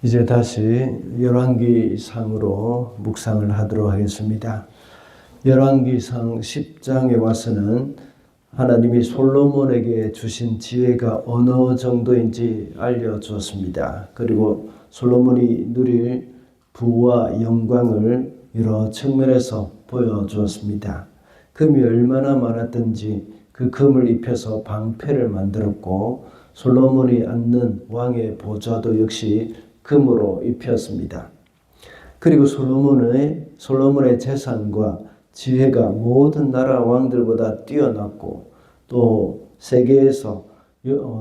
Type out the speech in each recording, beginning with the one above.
이제 다시 열왕기상으로 묵상을 하도록 하겠습니다. 열왕기상 10장에 와서는 하나님이 솔로몬에게 주신 지혜가 어느 정도인지 알려주었습니다. 그리고 솔로몬이 누릴 부와 영광을 여러 측면에서 보여주었습니다. 금이 얼마나 많았든지 그 금을 입혀서 방패를 만들었고, 솔로몬이 앉는 왕의 보좌도 역시 금으로 입혔습니다. 그리고 솔로몬의 재산과 지혜가 모든 나라 왕들보다 뛰어났고, 또 세계에서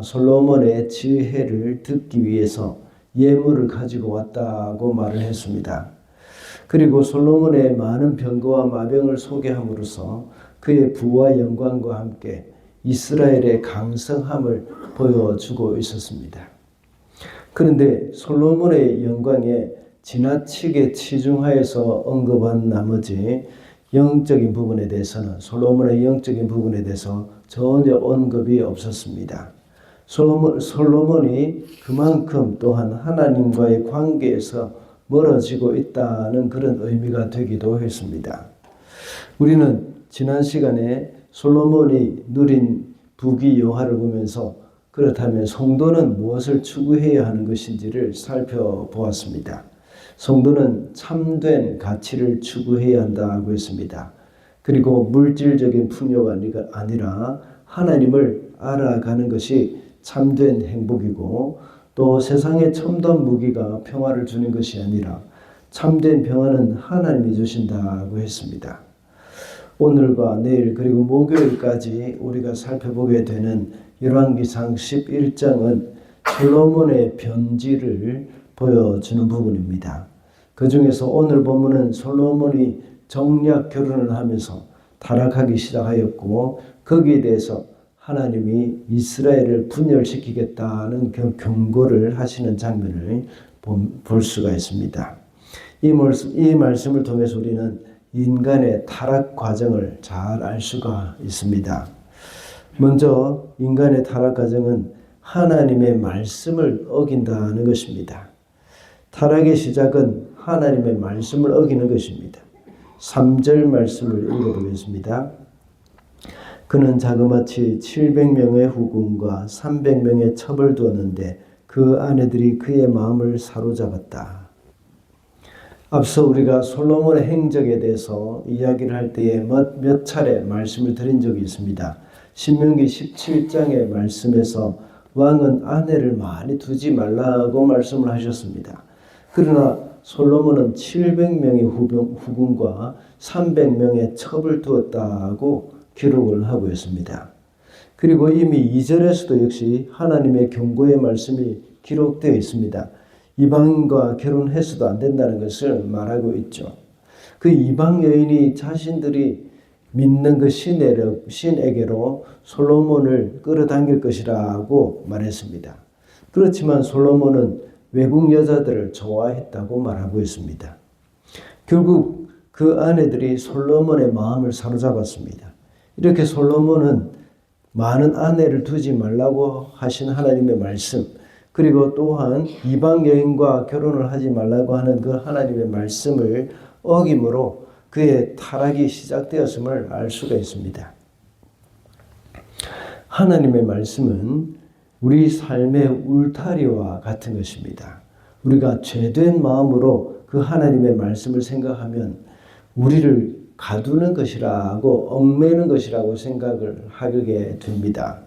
솔로몬의 지혜를 듣기 위해서 예물을 가지고 왔다고 말을 했습니다. 그리고 솔로몬의 많은 병거와 마병을 소개함으로써 그의 부와 영광과 함께 이스라엘의 강성함을 보여주고 있었습니다. 그런데 솔로몬의 영광에 지나치게 치중하여서 언급한 나머지 영적인 부분에 대해서는, 솔로몬의 영적인 부분에 대해서 전혀 언급이 없었습니다. 솔로몬이 그만큼 또한 하나님과의 관계에서 멀어지고 있다는 그런 의미가 되기도 했습니다. 우리는 지난 시간에 솔로몬이 누린 부귀 영화를 보면서 그렇다면 성도는 무엇을 추구해야 하는 것인지를 살펴보았습니다. 성도는 참된 가치를 추구해야 한다고 했습니다. 그리고 물질적인 풍요가 아니라 하나님을 알아가는 것이 참된 행복이고, 또 세상의 첨단 무기가 평화를 주는 것이 아니라 참된 평화는 하나님이 주신다고 했습니다. 오늘과 내일 그리고 목요일까지 우리가 살펴보게 되는 열왕기상 11장은 솔로몬의 변질을 보여주는 부분입니다. 그 중에서 오늘 본문은 솔로몬이 정략 결혼을 하면서 타락하기 시작하였고, 거기에 대해서 하나님이 이스라엘을 분열시키겠다는 경고를 하시는 장면을 볼 수가 있습니다. 이 말씀을 통해서 우리는 인간의 타락 과정을 잘 알 수가 있습니다. 먼저 인간의 타락 과정은 하나님의 말씀을 어긴다는 것입니다. 타락의 시작은 하나님의 말씀을 어기는 것입니다. 3절 말씀을 읽어보겠습니다. 그는 자그마치 700명의 후궁과 300명의 첩을 두었는데 그 아내들이 그의 마음을 사로잡았다. 앞서 우리가 솔로몬의 행적에 대해서 이야기를 할 때에 몇 차례 말씀을 드린 적이 있습니다. 신명기 17장의 말씀에서 왕은 아내를 많이 두지 말라고 말씀을 하셨습니다. 그러나 솔로몬은 700명의 후궁과 300명의 첩을 두었다고 기록을 하고 있습니다. 그리고 이미 2절에서도 역시 하나님의 경고의 말씀이 기록되어 있습니다. 이방인과 결혼해서도 안 된다는 것을 말하고 있죠. 그 이방 여인이 자신들이 믿는 그 신에게로 솔로몬을 끌어당길 것이라고 말했습니다. 그렇지만 솔로몬은 외국 여자들을 좋아했다고 말하고 있습니다. 결국 그 아내들이 솔로몬의 마음을 사로잡았습니다. 이렇게 솔로몬은 많은 아내를 두지 말라고 하신 하나님의 말씀, 그리고 또한 이방 여인과 결혼을 하지 말라고 하는 그 하나님의 말씀을 어김으로 그의 타락이 시작되었음을 알 수가 있습니다. 하나님의 말씀은 우리 삶의 울타리와 같은 것입니다. 우리가 죄된 마음으로 그 하나님의 말씀을 생각하면 우리를 가두는 것이라고, 얽매는 것이라고 생각을 하게 됩니다.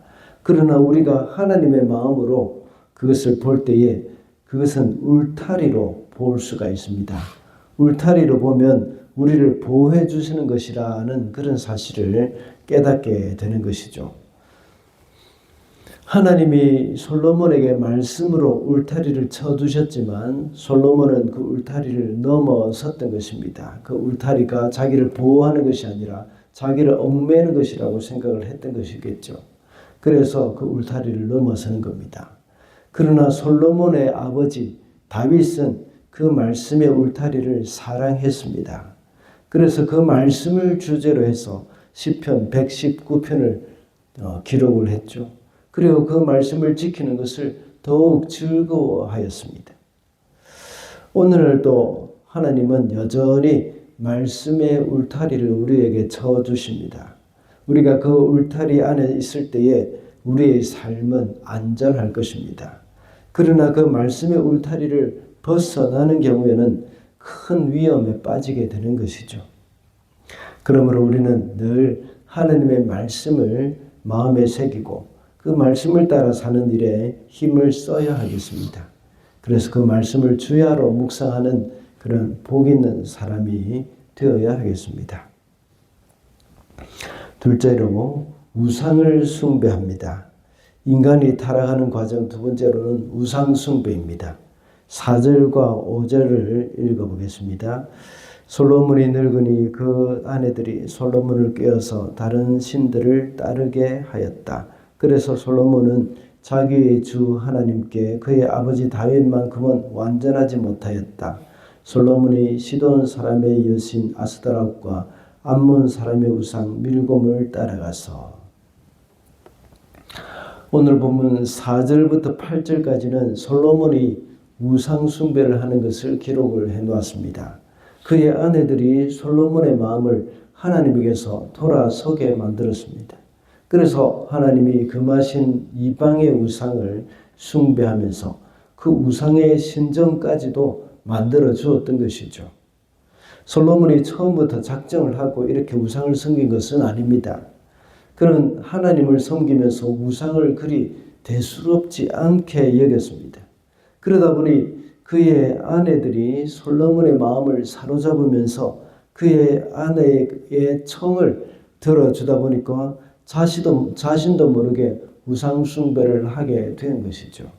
그러나 우리가 하나님의 마음으로 그것을 볼 때에 그것은 울타리로 볼 수가 있습니다. 울타리로 보면 우리를 보호해 주시는 것이라는 그런 사실을 깨닫게 되는 것이죠. 하나님이 솔로몬에게 말씀으로 울타리를 쳐두셨지만 솔로몬은 그 울타리를 넘어섰던 것입니다. 그 울타리가 자기를 보호하는 것이 아니라 자기를 얽매는 것이라고 생각을 했던 것이겠죠. 그래서 그 울타리를 넘어서는 겁니다. 그러나 솔로몬의 아버지 다윗은 그 말씀의 울타리를 사랑했습니다. 그래서 그 말씀을 주제로 해서 시편 119편을 기록을 했죠. 그리고 그 말씀을 지키는 것을 더욱 즐거워하였습니다. 오늘도 하나님은 여전히 말씀의 울타리를 우리에게 쳐주십니다. 우리가 그 울타리 안에 있을 때에 우리의 삶은 안전할 것입니다. 그러나 그 말씀의 울타리를 벗어나는 경우에는 큰 위험에 빠지게 되는 것이죠. 그러므로 우리는 늘 하나님의 말씀을 마음에 새기고 그 말씀을 따라 사는 일에 힘을 써야 하겠습니다. 그래서 그 말씀을 주야로 묵상하는 그런 복 있는 사람이 되어야 하겠습니다. 둘째로 우상을 숭배합니다. 인간이 타락하는 과정 두 번째로는 우상 숭배입니다. 4절과 5절을 읽어보겠습니다. 솔로몬이 늙으니 그 아내들이 솔로몬을 꾀어서 다른 신들을 따르게 하였다. 그래서 솔로몬은 자기의 주 하나님께 그의 아버지 다윗만큼은 완전하지 못하였다. 솔로몬이 시돈 사람의 여신 아스다락과 암몬 사람의 우상 밀곰을 따라가서. 오늘 본문 4절부터 8절까지는 솔로몬이 우상 숭배를 하는 것을 기록을 해놓았습니다. 그의 아내들이 솔로몬의 마음을 하나님에게서 돌아서게 만들었습니다. 그래서 하나님이 금하신 이방의 우상을 숭배하면서 그 우상의 신전까지도 만들어 주었던 것이죠. 솔로몬이 처음부터 작정을 하고 이렇게 우상을 섬긴 것은 아닙니다. 그는 하나님을 섬기면서 우상을 그리 대수롭지 않게 여겼습니다. 그러다 보니 그의 아내들이 솔로몬의 마음을 사로잡으면서 그의 아내의 청을 들어주다 보니까 자신도 모르게 우상 숭배를 하게 된 것이죠.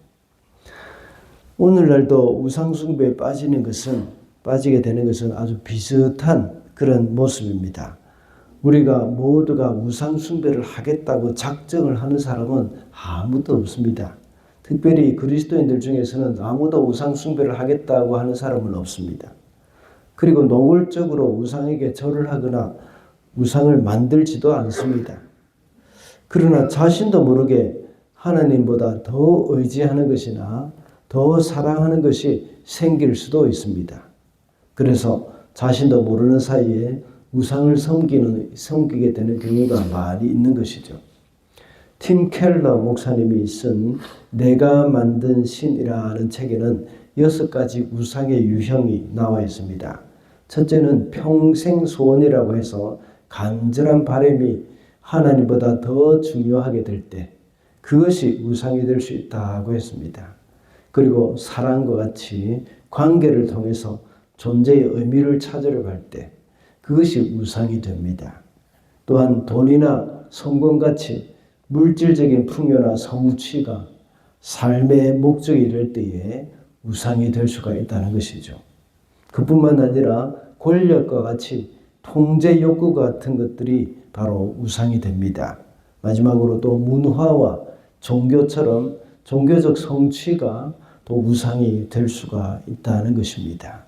오늘날도 우상 숭배에 빠지게 되는 것은 아주 비슷한 그런 모습입니다. 우리가 모두가 우상 숭배를 하겠다고 작정을 하는 사람은 아무도 없습니다. 특별히 그리스도인들 중에서는 아무도 우상 숭배를 하겠다고 하는 사람은 없습니다. 그리고 노골적으로 우상에게 절을 하거나 우상을 만들지도 않습니다. 그러나 자신도 모르게 하나님보다 더 의지하는 것이나 더 사랑하는 것이 생길 수도 있습니다. 그래서 자신도 모르는 사이에 우상을 섬기게 되는 경우가 많이 있는 것이죠. 팀 켈러 목사님이 쓴 내가 만든 신이라는 책에는 6가지 우상의 유형이 나와 있습니다. 첫째는 평생 소원이라고 해서 간절한 바람이 하나님보다 더 중요하게 될 때 그것이 우상이 될 수 있다고 했습니다. 그리고 사랑과 같이 관계를 통해서 존재의 의미를 찾으려고 할 때 그것이 우상이 됩니다. 또한 돈이나 성공같이 물질적인 풍요나 성취가 삶의 목적이 될 때에 우상이 될 수가 있다는 것이죠. 그뿐만 아니라 권력과 같이 통제 욕구 같은 것들이 바로 우상이 됩니다. 마지막으로 또 문화와 종교처럼 종교적 성취가 또 우상이 될 수가 있다는 것입니다.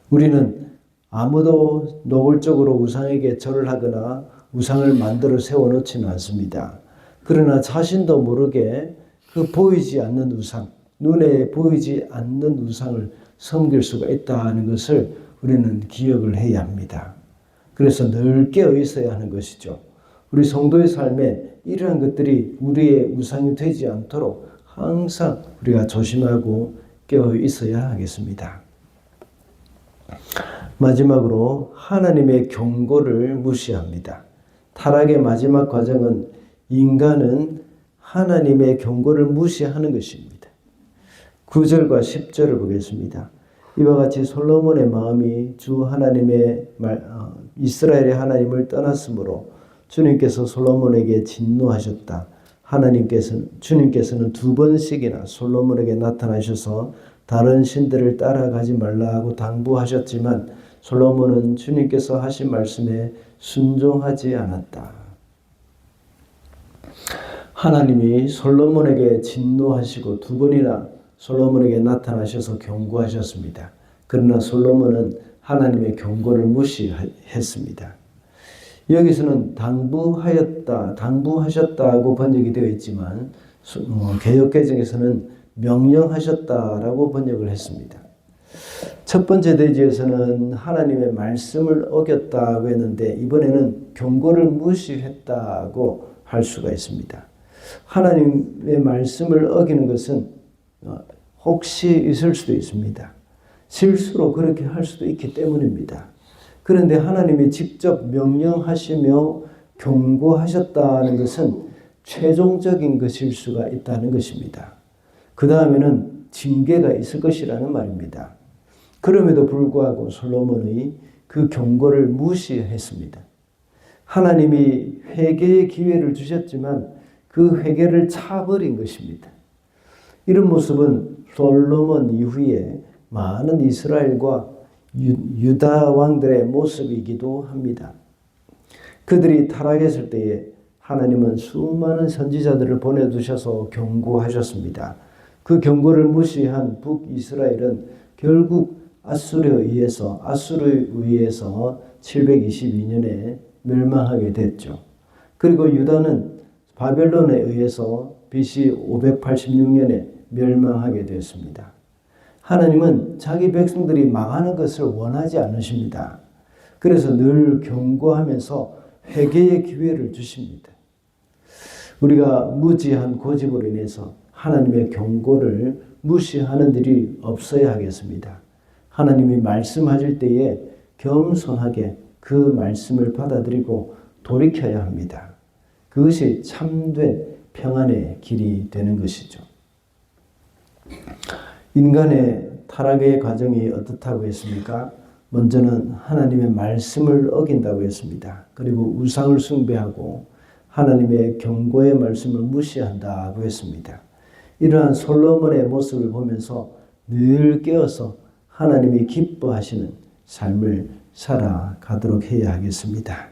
우리는 아무도 노골적으로 우상에게 절을 하거나 우상을 만들어 세워놓지는 않습니다. 그러나 자신도 모르게 그 보이지 않는 우상, 눈에 보이지 않는 우상을 섬길 수가 있다는 것을 우리는 기억을 해야 합니다. 그래서 늘 깨어 있어야 하는 것이죠. 우리 성도의 삶에 이러한 것들이 우리의 우상이 되지 않도록 항상 우리가 조심하고 깨어 있어야 하겠습니다. 마지막으로 하나님의 경고를 무시합니다. 타락의 마지막 과정은 인간은 하나님의 경고를 무시하는 것입니다. 9절과 10절을 보겠습니다. 이와 같이 솔로몬의 마음이 주 하나님의 이스라엘의 하나님을 떠났으므로 주님께서 솔로몬에게 진노하셨다. 주님께서는 2번씩이나 솔로몬에게 나타나셔서 다른 신들을 따라가지 말라고 당부하셨지만 솔로몬은 주님께서 하신 말씀에 순종하지 않았다. 하나님이 솔로몬에게 진노하시고 2번이나 솔로몬에게 나타나셔서 경고하셨습니다. 그러나 솔로몬은 하나님의 경고를 무시했습니다. 여기서는 당부하셨다고 번역이 되어 있지만 개역개정에서는 명령하셨다라고 번역을 했습니다. 첫 번째 대지에서는 하나님의 말씀을 어겼다고 했는데 이번에는 경고를 무시했다고 할 수가 있습니다. 하나님의 말씀을 어기는 것은 혹시 있을 수도 있습니다. 실수로 그렇게 할 수도 있기 때문입니다. 그런데 하나님이 직접 명령하시며 경고하셨다는 것은 최종적인 것일 수가 있다는 것입니다. 그 다음에는 징계가 있을 것이라는 말입니다. 그럼에도 불구하고 솔로몬이 그 경고를 무시했습니다. 하나님이 회개의 기회를 주셨지만 그 회개를 차버린 것입니다. 이런 모습은 솔로몬 이후에 많은 이스라엘과 유다 왕들의 모습이기도 합니다. 그들이 타락했을 때에 하나님은 수많은 선지자들을 보내두셔서 경고하셨습니다. 그 경고를 무시한 북이스라엘은 결국 아수르에 의해서 722년에 멸망하게 됐죠. 그리고 유다는 바벨론에 의해서 BC 586년에 멸망하게 되었습니다. 하나님은 자기 백성들이 망하는 것을 원하지 않으십니다. 그래서 늘 경고하면서 회개의 기회를 주십니다. 우리가 무지한 고집으로 인해서 하나님의 경고를 무시하는 일이 없어야 하겠습니다. 하나님이 말씀하실 때에 겸손하게 그 말씀을 받아들이고 돌이켜야 합니다. 그것이 참된 평안의 길이 되는 것이죠. 인간의 타락의 과정이 어떻다고 했습니까? 먼저는 하나님의 말씀을 어긴다고 했습니다. 그리고 우상을 숭배하고 하나님의 경고의 말씀을 무시한다고 했습니다. 이러한 솔로몬의 모습을 보면서 늘 깨어서 하나님이 기뻐하시는 삶을 살아가도록 해야 하겠습니다.